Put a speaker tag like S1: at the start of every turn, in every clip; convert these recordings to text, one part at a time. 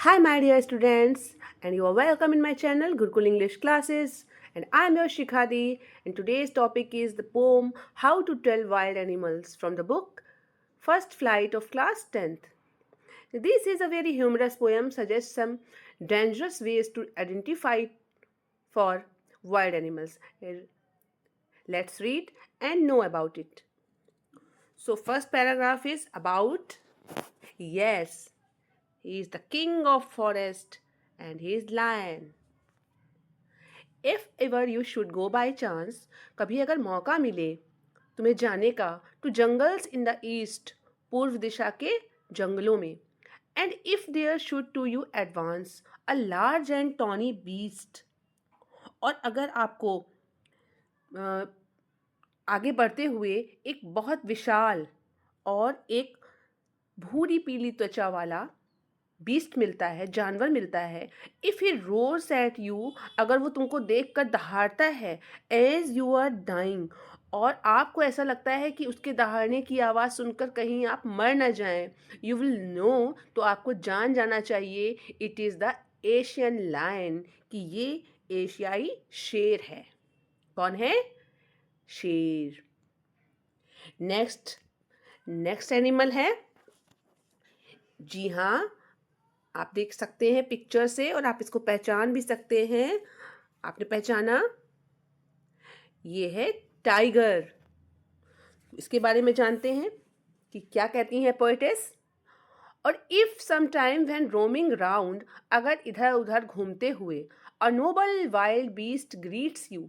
S1: Hi, my dear students, and you are welcome in my channel Gurukul English Classes. And I'm your Shikhadi, and today's topic is the poem How to Tell Wild Animals from the book First Flight of Class 10th. This is a very humorous poem, suggests some dangerous ways to identify for wild animals. Let's read and know about it. So, first paragraph is about yes, he is the king of forest and he is lion. If ever you should go by chance, कभी अगर मौका मिले तुम्हें जाने का, to jungles in the east, पूर्व दिशा के जंगलों में, and if there should to you advance a large and tawny beast, और अगर आपको आगे बढ़ते हुए एक बहुत विशाल और एक भूरी पीली त्वचा वाला बीस्ट मिलता है, जानवर मिलता है, if he roars at you, अगर वो तुमको देख कर दहाड़ता है, एज यू आर डाइंग, और आपको ऐसा लगता है कि उसके दहाड़ने की आवाज़ सुनकर कहीं आप मर ना जाएं, यू विल नो, तो आपको जान जाना चाहिए it is the Asian lion, कि ये एशियाई शेर है। कौन है? शेर। नेक्स्ट एनिमल है, जी हाँ, आप देख सकते हैं पिक्चर से और आप इसको पहचान भी सकते हैं। आपने पहचाना? ये है टाइगर। इसके बारे में जानते हैं कि क्या कहती हैं पोएटेस। और if some time when roaming round, अगर इधर उधर घूमते हुए, a noble wild beast greets you,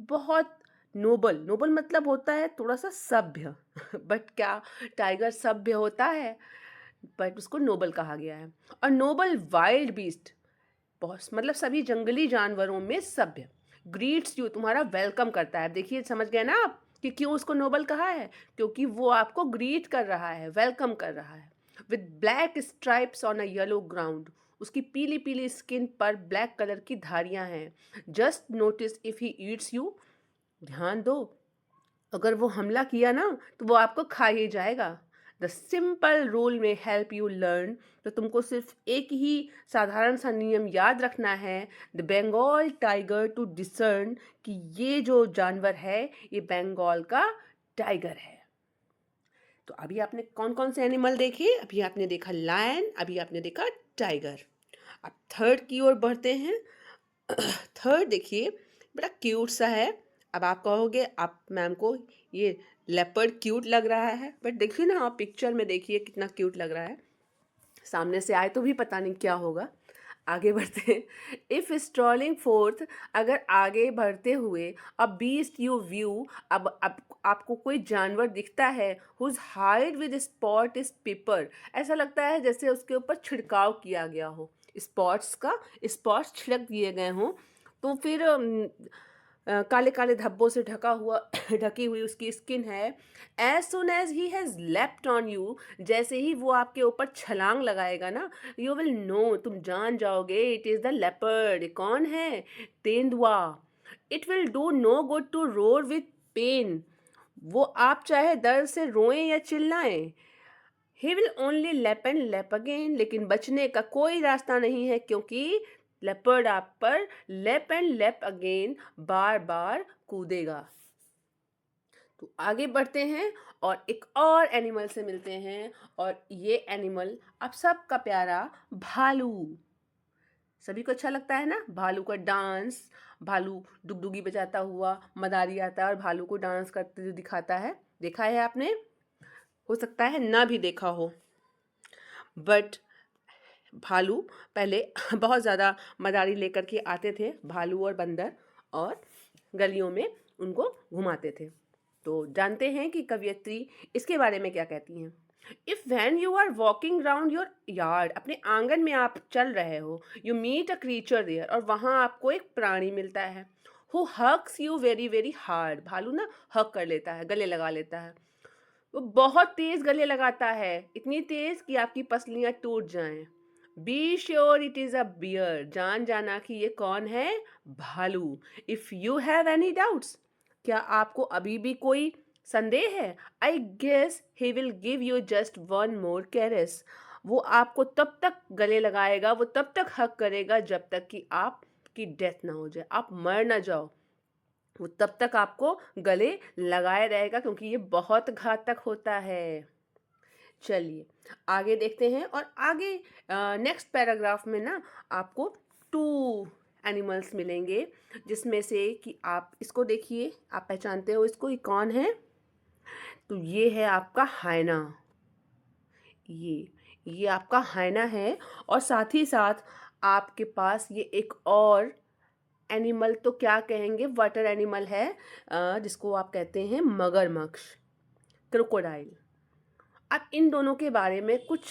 S1: बहुत नोबल, नोबल मतलब होता है थोड़ा सा सभ्य बट क्या टाइगर सभ्य होता है? बट उसको नोबल कहा गया है। और नोबल वाइल्ड बीस्ट, बहुत मतलब सभी जंगली जानवरों में सभ्य, ग्रीट्स यू, तुम्हारा वेलकम करता है। देखिए, समझ गए ना आप कि क्यों उसको नोबल कहा है? क्योंकि वो आपको ग्रीट कर रहा है, वेलकम कर रहा है। With black stripes on a yellow ground, उसकी पीली पीली स्किन पर ब्लैक कलर की धारियां हैं। Just notice if he eats you, ध्यान दो, अगर वो हमला किया ना तो वो आपको खा ही जाएगा। द सिंपल रूल में हेल्प यू लर्न, तो तुमको सिर्फ एक ही साधारण सा नियम याद रखना है, the Bengal tiger to discern, कि ये जो जानवर है ये बंगाल का टाइगर है। तो अभी आपने कौन कौन से एनिमल देखे? अभी आपने देखा लायन, अभी आपने देखा टाइगर। अब थर्ड की ओर बढ़ते हैं। थर्ड देखिए, बड़ा क्यूट सा है। अब आप कहोगे आप मैम को ये लेपर्ड क्यूट लग रहा है, बट देखिए ना आप पिक्चर में देखिए कितना क्यूट लग रहा है। सामने से आए तो भी पता नहीं क्या होगा। आगे बढ़ते हैं। इफ़ स्ट्रॉलिंग फोर्थ, अगर आगे बढ़ते हुए, अब बीस्ट यू व्यू, अब आपको कोई जानवर दिखता है, whose hide with spot is pepper, ऐसा लगता है जैसे उसके ऊपर छिड़काव किया गया हो, स्पॉट्स का स्पॉट्स छिड़क दिए गए हों, तो फिर काले काले धब्बों से ढका हुआ ढकी हुई उसकी स्किन है। As soon as he has leapt on you, जैसे ही वो आपके ऊपर छलांग लगाएगा ना, यू विल नो, तुम जान जाओगे इट इज़ द लेपर्ड। कौन है? तेंदुआ। It will do no good to roar with pain, वो आप चाहे दर्द से रोएं या चिल्लाएं, he will only leap and leap again, लेकिन बचने का कोई रास्ता नहीं है, क्योंकि लेपर्ड आप पर लेप एंड लेप अगेन बार बार कूदेगा। तो आगे बढ़ते हैं और एक और एनिमल से मिलते हैं, और ये एनिमल आप सबका प्यारा भालू। सभी को अच्छा लगता है ना भालू का डांस। भालू डुगडुगी बजाता हुआ मदारी आता है और भालू को डांस करते हुए दिखाता है। देखा है आपने? हो सकता है ना भी देखा हो, बट भालू पहले बहुत ज़्यादा मदारी लेकर के आते थे, भालू और बंदर, और गलियों में उनको घुमाते थे। तो जानते हैं कि कवयित्री इसके बारे में क्या कहती हैं। If when you are walking round your yard, अपने आंगन में आप चल रहे हो, you meet a creature there, और वहाँ आपको एक प्राणी मिलता है, who hugs you very very hard, भालू ना हक कर लेता है, गले लगा लेता है। वो बहुत तेज गले लगाता है, इतनी तेज कि आपकी पसलियां टूट जाएं। Be sure it is a bear, जान जाना कि ये कौन है? भालू। If you have any doubts, क्या आपको अभी भी कोई संदेह है? I guess he will give you just one more caress, वो आपको तब तक गले लगाएगा, वो तब तक हग करेगा जब तक कि आपकी डेथ ना हो जाए, आप मर ना जाओ। वो तब तक आपको गले लगाए रहेगा क्योंकि ये बहुत घातक होता है। चलिए आगे देखते हैं, और आगे नेक्स्ट पैराग्राफ में ना आपको 2 एनिमल्स मिलेंगे, जिसमें से कि आप इसको देखिए, आप पहचानते हो इसको, ये कौन है? तो ये है आपका हाइना। ये आपका हाइना है, और साथ ही साथ आपके पास ये एक और एनिमल, तो क्या कहेंगे, वाटर एनिमल है, जिसको आप कहते हैं मगरमच्छ, क्रोकोडाइल। अब इन दोनों के बारे में कुछ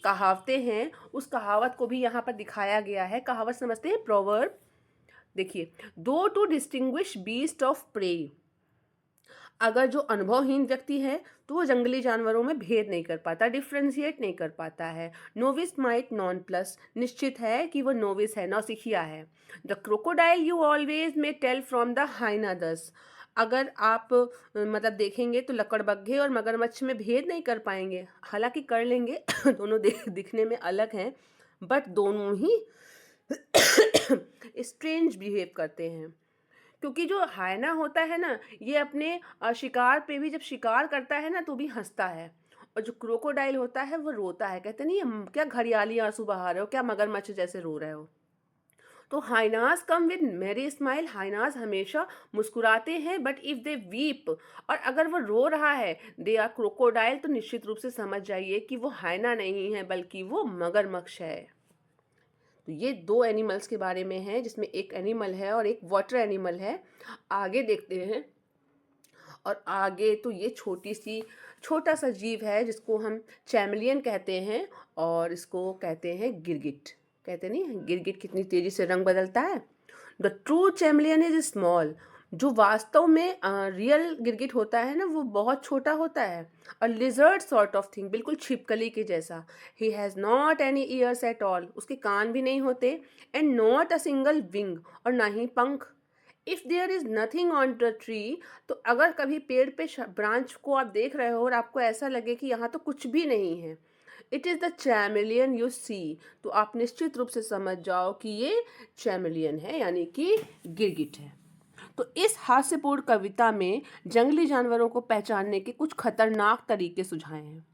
S1: कहावतें हैं, उस कहावत को भी यहाँ पर दिखाया गया है। कहावत समझते हैं, प्रोवर्ब। देखिए, दो to distinguish beast of prey. अगर जो अनुभवहीन व्यक्ति है तो वो जंगली जानवरों में भेद नहीं कर पाता, डिफ्रेंशिएट नहीं कर पाता है। नोविस माइट नॉन प्लस, निश्चित है कि वो नोविस है, नौसिखिया है। द क्रोकोडाइल यू ऑलवेज में टेल फ्रॉम द हाइना दस। अगर आप मतलब देखेंगे तो लकड़बग्घे और मगरमच्छ में भेद नहीं कर पाएंगे, हालांकि कर लेंगे दोनों दिखने में अलग हैं, बट दोनों ही स्ट्रेंज बिहेव करते हैं। क्योंकि जो हायना होता है ना, ये अपने शिकार पे भी जब शिकार करता है ना तो भी हंसता है, और जो क्रोकोडाइल होता है वो रोता है। कहते नहीं क्या घड़ियाली आंसू बहा रहे हो, क्या मगरमच्छ जैसे रो रहे हो। तो हाइनास कम विद मेरी स्माइल, हाइनास हमेशा मुस्कुराते हैं, बट इफ दे वीप, और अगर वो रो रहा है, दे आर क्रोकोडाइल, तो निश्चित रूप से समझ जाइए कि वो हाइना नहीं है बल्कि वो मगरमच्छ है। तो ये 2 एनिमल्स के बारे में है, जिसमें एक एनिमल है और एक वाटर एनिमल है। आगे देखते हैं, और आगे तो ये छोटा सा जीव है जिसको हम चैमलियन कहते हैं, और इसको कहते हैं गिरगिट। कहते नहीं, गिरगिट कितनी तेजी से रंग बदलता है। The true chameleon is small. जो वास्तव में रियल गिरगिट होता है ना, वो बहुत छोटा होता है, और लिजर्ड सॉर्ट ऑफ थिंग, बिल्कुल छिपकली के जैसा। He has not any ears at all, उसके कान भी नहीं होते, and not a single wing, और ना ही पंख। If there is nothing on the tree, तो अगर कभी पेड़ पे ब्रांच को आप देख रहे हो और आपको ऐसा लगे कि यहाँ तो कुछ भी नहीं है, it is the चैमेलियन you see, तो आप निश्चित रूप से समझ जाओ कि ये चैमेलियन है, यानी कि गिरगिट है। तो इस हास्यपूर्ण कविता में जंगली जानवरों को पहचानने के कुछ खतरनाक तरीके सुझाए हैं।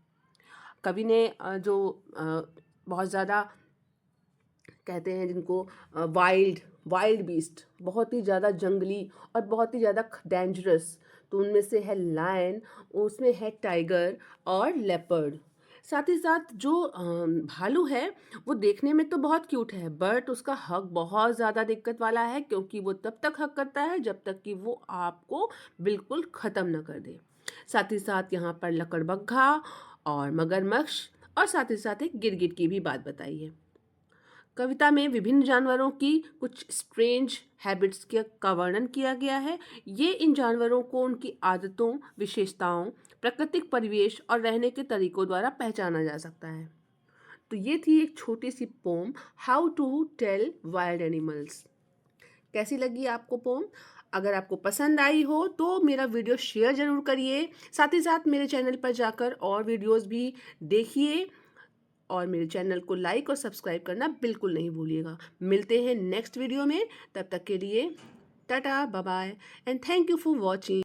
S1: कवि ने बहुत ज़्यादा कहते हैं जिनको वाइल्ड बीस्ट, बहुत ही ज़्यादा जंगली और बहुत ही ज़्यादा डेंजरस, तो उनमें से है लायन, उसमें है टाइगर और लेपर्ड। साथ ही साथ जो भालू है वो देखने में तो बहुत क्यूट है, बट उसका हक बहुत ज़्यादा दिक्कत वाला है, क्योंकि वो तब तक हक करता है जब तक कि वो आपको बिल्कुल ख़त्म न कर दे। साथ ही साथ यहाँ पर लकड़बग्घा और मगरमच्छ, और साथ ही साथ एक गिरगिट की भी बात बताई है। कविता में विभिन्न जानवरों की कुछ स्ट्रेंज हैबिट्स का वर्णन किया गया है। ये इन जानवरों को उनकी आदतों, विशेषताओं, प्राकृतिक परिवेश और रहने के तरीकों द्वारा पहचाना जा सकता है। तो ये थी एक छोटी सी poem, how to tell wild animals. कैसी लगी आपको पोम? अगर आपको पसंद आई हो तो मेरा वीडियो शेयर ज़रूर करिए, साथ ही साथ मेरे चैनल पर जाकर और वीडियोस भी देखिए, और मेरे चैनल को लाइक और सब्सक्राइब करना बिल्कुल नहीं भूलिएगा। मिलते हैं नेक्स्ट वीडियो में, तब तक के लिए tata, bye bye, and thank you for watching.